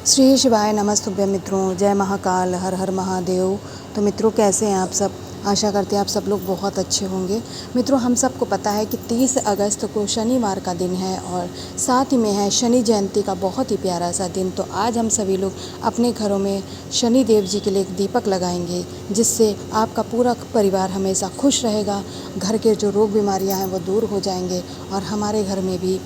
श्री शिवाय नमस्तुभ्यं मित्रों, जय महाकाल, हर हर महादेव। तो मित्रों, कैसे हैं आप सब? आशा करते हैं आप सब लोग बहुत अच्छे होंगे। मित्रों, हम सबको पता है कि 30 अगस्त को शनिवार का दिन है और साथ ही में है शनि जयंती का बहुत ही प्यारा सा दिन। तो आज हम सभी लोग अपने घरों में शनि देव जी के लिए एक दीपक लगाएंगे, जिससे आपका पूरा परिवार हमेशा खुश रहेगा। घर के जो रोग बीमारियां हैं वो दूर हो जाएंगे और हमारे घर में भी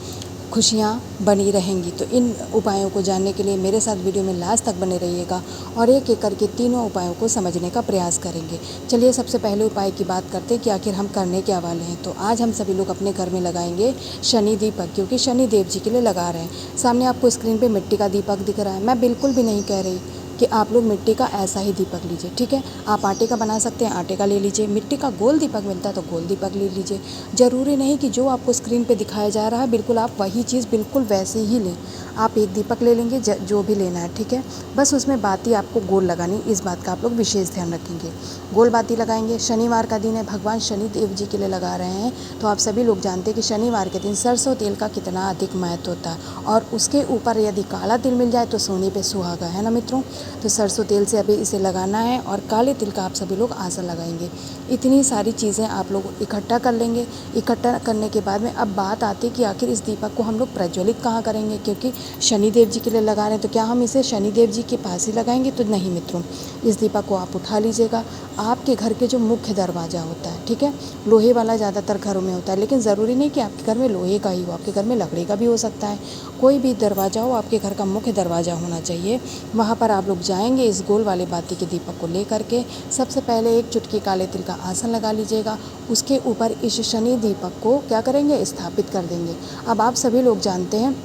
खुशियाँ बनी रहेंगी। तो इन उपायों को जानने के लिए मेरे साथ वीडियो में लास्ट तक बने रहिएगा और एक एक करके तीनों उपायों को समझने का प्रयास करेंगे। चलिए, सबसे पहले उपाय की बात करते हैं कि आखिर हम करने क्या वाले हैं। तो आज हम सभी लोग अपने घर में लगाएंगे शनि दीपक, क्योंकि शनि देव जी के लिए लगा रहे हैं। सामने आपको स्क्रीन पर मिट्टी का दीपक दिख रहा है। मैं बिल्कुल भी नहीं कह रही कि आप लोग मिट्टी का ऐसा ही दीपक लीजिए, ठीक है। आप आटे का बना सकते हैं, आटे का ले लीजिए। मिट्टी का गोल दीपक मिलता है तो गोल दीपक ले लीजिए। ज़रूरी नहीं कि जो आपको स्क्रीन पे दिखाया जा रहा है बिल्कुल आप वही चीज़ बिल्कुल वैसे ही लें। आप एक दीपक ले लेंगे जो भी लेना है, ठीक है। बस उसमें बाती आपको गोल लगानी, इस बात का आप लोग विशेष ध्यान रखेंगे। गोल बाती लगाएंगे। शनिवार का दिन है, भगवान शनि देव जी के लिए लगा रहे हैं। तो आप सभी लोग जानते हैं कि शनिवार के दिन सरसों तेल का कितना अधिक महत्व होता है और उसके ऊपर यदि काला तिल मिल जाए तो सोने पे सुहागा, है ना मित्रों। तो सरसों तेल से अभी इसे लगाना है और काले तिल का आप सभी लोग आसन लगाएंगे। इतनी सारी चीज़ें आप लोग इकट्ठा कर लेंगे। इकट्ठा करने के बाद में अब बात आती है कि आखिर इस दीपक को हम लोग प्रज्वलित कहाँ करेंगे, क्योंकि शनि देव जी के लिए लगा रहे हैं। तो क्या हम इसे शनि देव जी के पास ही लगाएंगे? तो नहीं मित्रों, इस दीपक को आप उठा लीजिएगा। आपके घर के जो मुख्य दरवाज़ा होता है, ठीक है, लोहे वाला ज़्यादातर घरों में होता है, लेकिन ज़रूरी नहीं कि आपके घर में लोहे का ही हो, आपके घर में लकड़ी का भी हो सकता है। कोई भी दरवाज़ा हो, आपके घर का मुख्य दरवाज़ा होना चाहिए। वहाँ पर आप लोग जाएंगे इस गोल वाले बाती के दीपक को ले करके। सबसे पहले एक चुटकी काले तिल का आसन लगा लीजिएगा। उसके ऊपर इस शनि दीपक को क्या करेंगे, स्थापित कर देंगे। अब आप सभी लोग जानते हैं,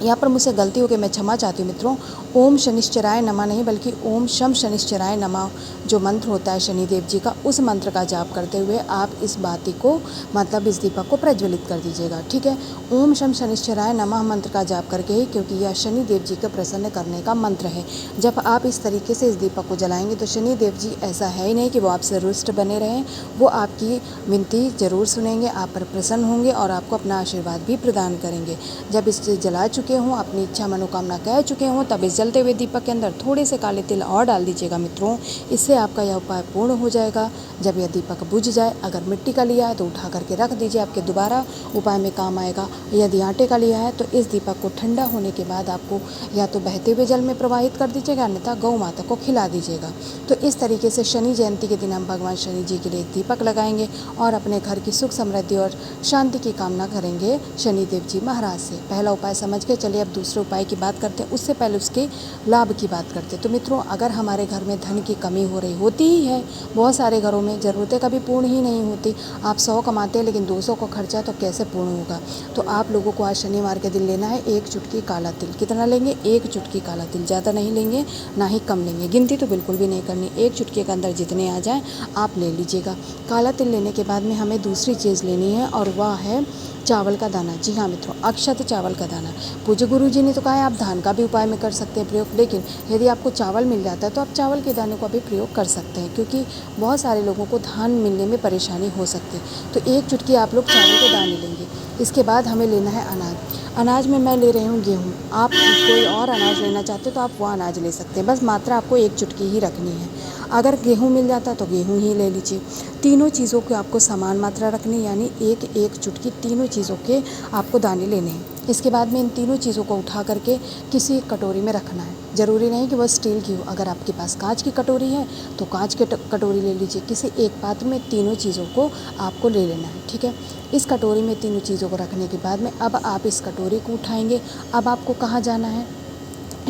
यहाँ पर मुझसे गलती हो गई, मैं क्षमा चाहती हूँ मित्रों। ओम शनिश्चराय नमः नहीं, बल्कि ओम शम शनिश्चराय नमः जो मंत्र होता है शनिदेव जी का, उस मंत्र का जाप करते हुए आप इस बाती को, मतलब इस दीपक को प्रज्वलित कर दीजिएगा, ठीक है। ओम शम शनिश्चराय नमः मंत्र का जाप करके ही, क्योंकि यह शनिदेव जी को प्रसन्न करने का मंत्र है। जब आप इस तरीके से इस दीपक को जलाएंगे तो शनिदेव जी ऐसा है ही नहीं कि वो आपसे रुष्ट बने रहें, वो आपकी विनती जरूर सुनेंगे, आप पर प्रसन्न होंगे और आपको अपना आशीर्वाद भी प्रदान करेंगे। जब इसे जला चुके हों, अपनी इच्छा मनोकामना कह चुके हों, तब इस जलते हुए दीपक के अंदर थोड़े से काले तिल और डाल दीजिएगा मित्रों। इससे आपका यह उपाय पूर्ण हो जाएगा। जब यह दीपक बुझ जाए, अगर मिट्टी का लिया है तो उठा करके रख दीजिए, आपके दोबारा उपाय में काम आएगा। यदि आटे का लिया है तो इस दीपक को ठंडा होने के बाद आपको या तो बहते हुए जल में प्रवाहित कर दीजिएगा, अन्यथा गौ माता को खिला दीजिएगा। तो इस तरीके से शनि जयंती के दिन हम भगवान शनि जी के लिए एक दीपक लगाएंगे और अपने घर की सुख समृद्धि और शांति की कामना करेंगे शनिदेव जी महाराज से। पहला उपाय समझ के चलिए, अब दूसरे उपाय की बात करते हैं। उससे पहले उसके लाभ की बात करते हैं। तो मित्रों, अगर हमारे घर में धन की कमी हो रही होती ही है, बहुत सारे घरों में ज़रूरतें कभी पूर्ण ही नहीं होती। आप 100 कमाते हैं लेकिन 200 को खर्चा, तो कैसे पूर्ण होगा। तो आप लोगों को आज शनिवार के दिन लेना है एक चुटकी काला तिल। कितना लेंगे? एक चुटकी काला तिल, ज़्यादा नहीं लेंगे ना ही कम लेंगे। गिनती तो बिल्कुल भी नहीं करनी, एक चुटकी के अंदर जितने आ जाएँ आप ले लीजिएगा। काला तिल लेने के बाद में हमें दूसरी चीज़ लेनी है और वह है चावल का दाना। जी हाँ मित्रों, अक्षत चावल का दाना। पूज्य गुरु जी ने तो कहा है आप धान का भी उपाय में कर सकते हैं प्रयोग, लेकिन यदि आपको चावल मिल जाता है तो आप चावल के दाने का भी प्रयोग कर सकते हैं, क्योंकि बहुत सारे लोगों को धान मिलने में परेशानी हो सकती है। तो एक चुटकी आप लोग चावल के दाने लेंगे। इसके बाद हमें लेना है अनाज। अनाज में मैं ले रही हूँ गेहूँ। आप कोई और अनाज लेना चाहते हो तो आप वो अनाज ले सकते हैं, बस मात्रा आपको एक चुटकी ही रखनी है। अगर गेहूँ मिल जाता तो गेहूँ ही ले लीजिए। तीनों चीज़ों को आपको समान मात्रा रखनी, यानी एक एक चुटकी तीनों चीज़ों के आपको दाने लेने हैं। इसके बाद में इन तीनों चीज़ों को उठा करके किसी एक कटोरी में रखना है। ज़रूरी नहीं कि वह स्टील की हो, अगर आपके पास कांच की कटोरी है तो कांच की कटोरी ले लीजिए। किसी एक पात्र में तीनों चीज़ों को आपको ले लेना है, ठीक है। इस कटोरी में तीनों चीज़ों को रखने के बाद में अब आप इस कटोरी को उठाएंगे। अब आपको कहाँ जाना है?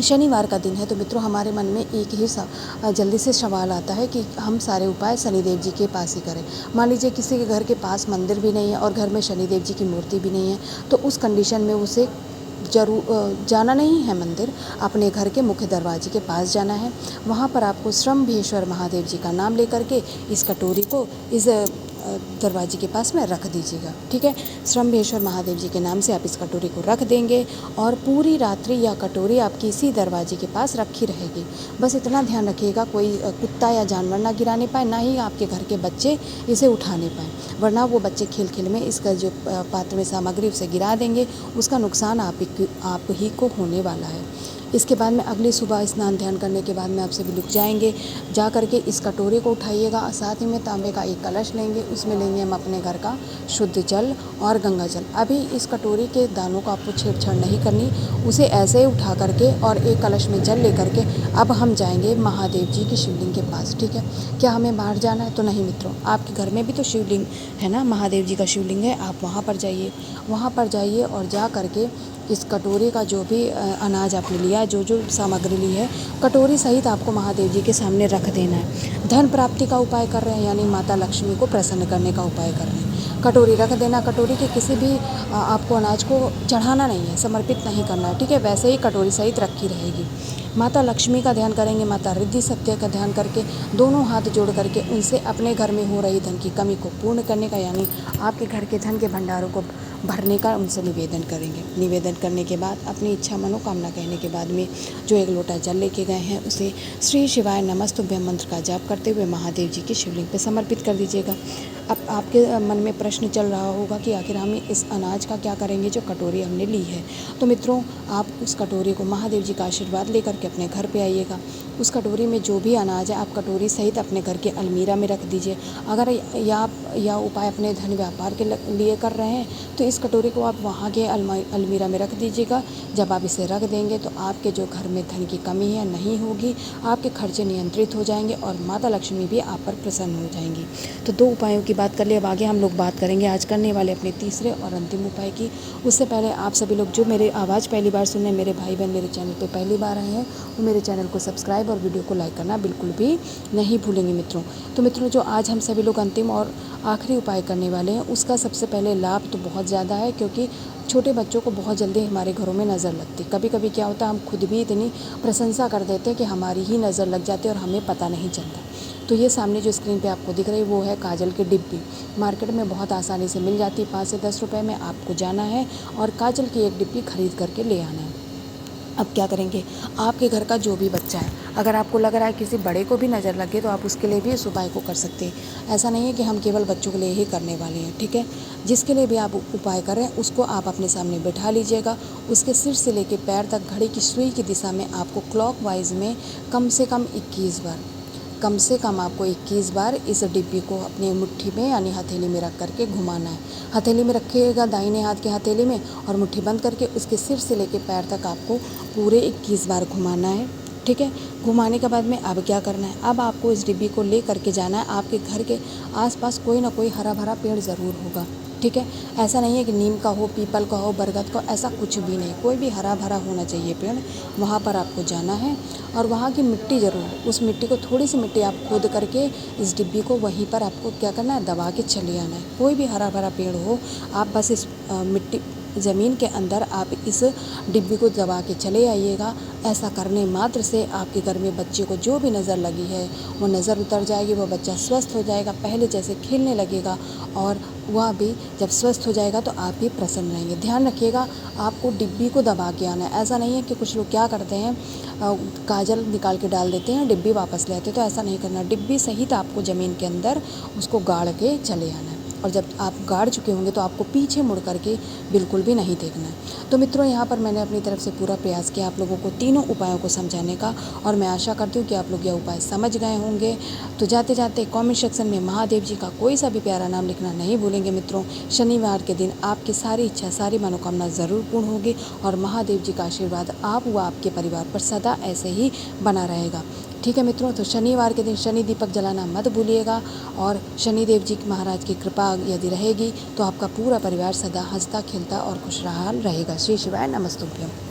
शनिवार का दिन है तो मित्रों, हमारे मन में एक ही जल्दी से सवाल आता है कि हम सारे उपाय शनिदेव जी के पास ही करें। मान लीजिए किसी के घर के पास मंदिर भी नहीं है और घर में शनिदेव जी की मूर्ति भी नहीं है, तो उस कंडीशन में उसे जरूर जाना नहीं है मंदिर, अपने घर के मुख्य दरवाजे के पास जाना है। वहाँ पर आपको श्रम्भेश्वर महादेव जी का नाम लेकर के इस कटोरी को इस दरवाजे के पास में रख दीजिएगा, ठीक है। श्रम्भेश्वर महादेव जी के नाम से आप इस कटोरी को रख देंगे और पूरी रात्रि यह कटोरी आपकी इसी दरवाजे के पास रखी रहेगी। बस इतना ध्यान रखिएगा कोई कुत्ता या जानवर ना गिराने पाए, ना ही आपके घर के बच्चे इसे उठाने पाए, वरना वो बच्चे खेल खेल में इसका जो पात्र में सामग्री उसे गिरा देंगे, उसका नुकसान आप ही को होने वाला है। इसके बाद में अगली सुबह स्नान ध्यान करने के बाद में आप सभी लोग जाएंगे, जा करके इस कटोरे को उठाइएगा, साथ ही में तांबे का एक कलश लेंगे, उसमें लेंगे हम अपने घर का शुद्ध जल और गंगा जल। अभी इस कटोरे के दानों को आपको छेड़छाड़ नहीं करनी, उसे ऐसे ही उठा करके और एक कलश में जल ले करके अब हम जाएंगे महादेव जी की शिवलिंग के पास। ठीक है, क्या हमें बाहर जाना है? तो नहीं मित्रों, आपके घर में भी तो शिवलिंग है ना, महादेव जी का शिवलिंग है, आप वहाँ पर जाइए। वहाँ पर जाइए और जा करके इस कटोरे का जो भी अनाज आपने लिया, जो जो सामग्री ली है, कटोरी सहित आपको महादेव जी के सामने रख देना है। धन प्राप्ति का उपाय कर रहे हैं, यानी माता लक्ष्मी को प्रसन्न करने का उपाय कर रहे हैं। कटोरी रख देना, कटोरी के किसी भी आपको अनाज को चढ़ाना नहीं है, समर्पित नहीं करना है। ठीक है, वैसे ही कटोरी सहित रखी रहेगी। माता लक्ष्मी का ध्यान करेंगे, माता रिद्धि सत्य का ध्यान करके दोनों हाथ जोड़ करके उनसे अपने घर में हो रही धन की कमी को पूर्ण करने का, यानी आपके घर के धन के भंडारों को भरने का उनसे निवेदन करेंगे। निवेदन करने के बाद अपनी इच्छा मनोकामना कहने के बाद में जो एक लोटा जल लेके गए हैं उसे श्री शिवाय नमस्तुभ्यं मंत्र का जाप करते हुए महादेव जी की शिवलिंग पे समर्पित कर दीजिएगा। अब आपके मन में प्रश्न चल रहा होगा कि आखिर हम इस अनाज का क्या करेंगे जो कटोरी हमने ली है। तो मित्रों, आप उस कटोरी को महादेव जी का आशीर्वाद लेकर के अपने घर पे आइएगा। उस कटोरी में जो भी अनाज है आप कटोरी सहित अपने घर के अलमीरा में रख दीजिए। अगर या उपाय अपने धन व्यापार के लिए कर रहे हैं तो इस कटोरी को आप वहाँ के अलमीरा में रख दीजिएगा। जब आप इसे रख देंगे तो आपके जो घर में धन की कमी है नहीं होगी, आपके खर्चे नियंत्रित हो जाएंगे और माता लक्ष्मी भी आप पर प्रसन्न हो जाएंगी। तो 2 उपायों की बात कर लिए, अब आगे हम लोग बात करेंगे आज करने वाले अपने तीसरे और अंतिम उपाय की। उससे पहले आप सभी लोग जो मेरे आवाज़ पहली बार सुन रहे हैं, मेरे भाई बहन मेरे चैनल पर पहली बार आए हैं, वो मेरे चैनल को सब्सक्राइब और वीडियो को लाइक करना बिल्कुल भी नहीं भूलेंगे मित्रों। तो मित्रों, जो आज हम सभी लोग अंतिम और आखिरी उपाय करने वाले हैं उसका सबसे पहले लाभ तो बहुत ज़्यादा है, क्योंकि छोटे बच्चों को बहुत जल्दी हमारे घरों में नज़र लगती। कभी कभी क्या होता है, हम खुद भी इतनी प्रशंसा कर देते हैं कि हमारी ही नज़र लग जाती है और हमें पता नहीं चलता। तो ये सामने जो स्क्रीन पे आपको दिख रही है वो है काजल की डिब्बी। मार्केट में बहुत आसानी से मिल जाती है, 5 से 10 रुपए में आपको जाना है और काजल की एक डिब्बी खरीद करके ले आना है। अब क्या करेंगे, आपके घर का जो भी बच्चा है, अगर आपको लग रहा है किसी बड़े को भी नज़र लगे तो आप उसके लिए भी इस उपाय को कर सकते हैं। ऐसा नहीं है कि हम केवल बच्चों के लिए ही करने वाले हैं। ठीक है, जिसके लिए भी आप उपाय कर रहे हैं उसको आप अपने सामने बैठा लीजिएगा। उसके सिर से लेकर पैर तक घड़ी की सुई की दिशा में आपको क्लॉकवाइज में कम से कम 21 बार, कम से कम आपको 21 बार इस डिब्बी को अपनी मुट्ठी में यानी हथेली में रख करके घुमाना है। हथेली में रखिएगा, दाहिने हाथ के हथेली में, और मुट्ठी बंद करके उसके सिर से लेकर पैर तक आपको पूरे 21 बार घुमाना है। ठीक है, घुमाने के बाद में अब क्या करना है, अब आपको इस डिब्बी को ले करके जाना है। आपके घर के आसपास कोई ना कोई हरा भरा पेड़ ज़रूर होगा। ठीक है, ऐसा नहीं है कि नीम का हो, पीपल का हो, बरगद का, ऐसा कुछ भी नहीं, कोई भी हरा भरा होना चाहिए पेड़। वहाँ पर आपको जाना है और वहाँ की मिट्टी ज़रूर, उस मिट्टी को, थोड़ी सी मिट्टी आप खोद करके इस डिब्बी को वहीं पर आपको क्या करना है, दबा के चले आना है। कोई भी हरा भरा पेड़ हो, आप बस इस मिट्टी ज़मीन के अंदर आप इस डिब्बी को दबा के चले आइएगा। ऐसा करने मात्र से आपके घर में बच्चे को जो भी नज़र लगी है वो नज़र उतर जाएगी, वो बच्चा स्वस्थ हो जाएगा, पहले जैसे खेलने लगेगा और वह भी जब स्वस्थ हो जाएगा तो आप भी प्रसन्न रहेंगे। ध्यान रखिएगा, आपको डिब्बी को दबा के आना है। ऐसा नहीं है कि कुछ लोग क्या करते हैं, काजल निकाल के डाल देते हैं, डिब्बी वापस ले आते हैं, तो ऐसा नहीं करना। डिब्बी सहित आपको ज़मीन के अंदर उसको गाड़ के चले आना है। और जब आप गाड़ चुके होंगे तो आपको पीछे मुड़ करके बिल्कुल भी नहीं देखना है। तो मित्रों, यहाँ पर मैंने अपनी तरफ से पूरा प्रयास किया आप लोगों को तीनों उपायों को समझाने का, और मैं आशा करती हूँ कि आप लोग यह उपाय समझ गए होंगे। तो जाते जाते कमेंट सेक्शन में महादेव जी का कोई सा भी प्यारा नाम लिखना नहीं भूलेंगे मित्रों। शनिवार के दिन आपकी सारी इच्छा, सारी मनोकामना ज़रूर पूर्ण होगी और महादेव जी का आशीर्वाद आप व आपके परिवार पर सदा ऐसे ही बना रहेगा। ठीक है मित्रों, तो शनिवार के दिन शनि दीपक जलाना मत भूलिएगा, और शनिदेव जी महाराज की कृपा यदि रहेगी तो आपका पूरा परिवार सदा हंसता खेलता और खुशहाल रहेगा। श्री शिवाय नमस्तुभ्यम।